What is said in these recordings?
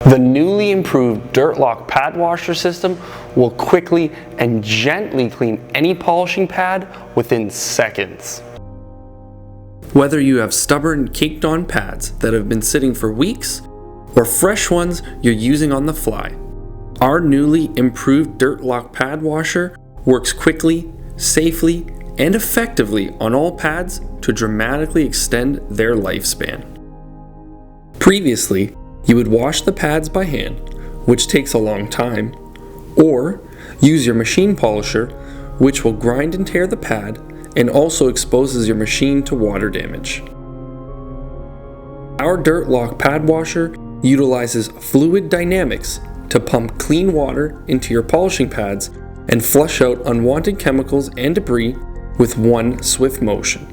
The newly improved Dirt Lock pad washer system will quickly and gently clean any polishing pad within seconds. Whether you have stubborn caked on pads that have been sitting for weeks or fresh ones you're using on the fly, our newly improved Dirt Lock pad washer works quickly, safely, and effectively on all pads to dramatically extend their lifespan. Previously, you would wash the pads by hand, which takes a long time, or use your machine polisher, which will grind and tear the pad and also exposes your machine to water damage. Our Dirt Lock pad washer utilizes fluid dynamics to pump clean water into your polishing pads and flush out unwanted chemicals and debris with one swift motion,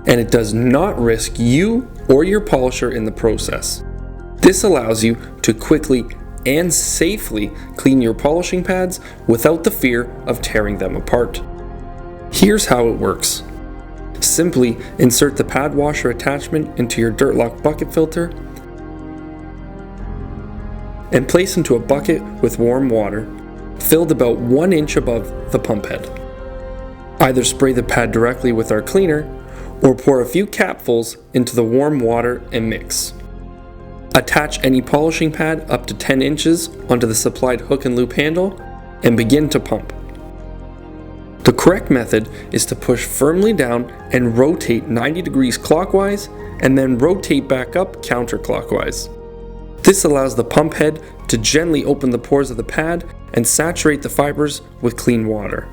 and it does not risk you or your polisher in the process. This allows you to quickly and safely clean your polishing pads without the fear of tearing them apart. Here's how it works. Simply insert the pad washer attachment into your Dirt Lock bucket filter and place into a bucket with warm water, filled about 1 inch above the pump head. Either spray the pad directly with our cleaner or pour a few capfuls into the warm water and mix. Attach any polishing pad up to 10 inches onto the supplied hook and loop handle and begin to pump. The correct method is to push firmly down and rotate 90 degrees clockwise and then rotate back up counterclockwise. This allows the pump head to gently open the pores of the pad and saturate the fibers with clean water.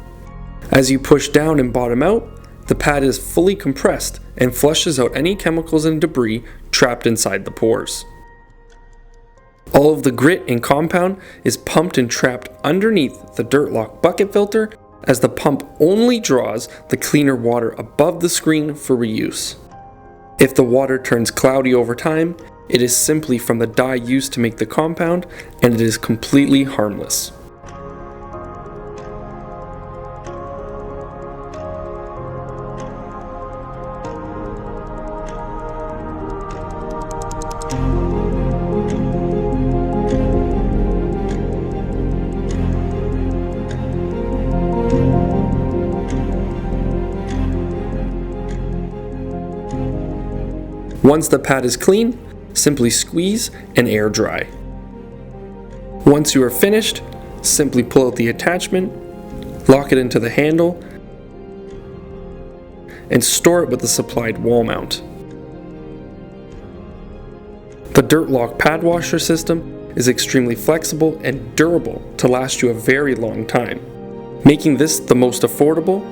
As you push down and bottom out, the pad is fully compressed and flushes out any chemicals and debris trapped inside the pores. All of the grit and compound is pumped and trapped underneath the Dirt Lock bucket filter, as the pump only draws the cleaner water above the screen for reuse. If the water turns cloudy over time, it is simply from the dye used to make the compound, and it is completely harmless. Once the pad is clean, simply squeeze and air dry. Once you are finished, simply pull out the attachment, lock it into the handle, and store it with the supplied wall mount. The Dirt Lock pad washer system is extremely flexible and durable to last you a very long time, making this the most affordable,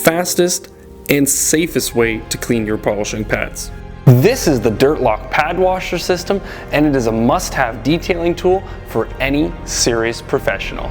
fastest, and safest way to clean your polishing pads. This is the Dirt Lock pad washer system, and it is a must-have detailing tool for any serious professional.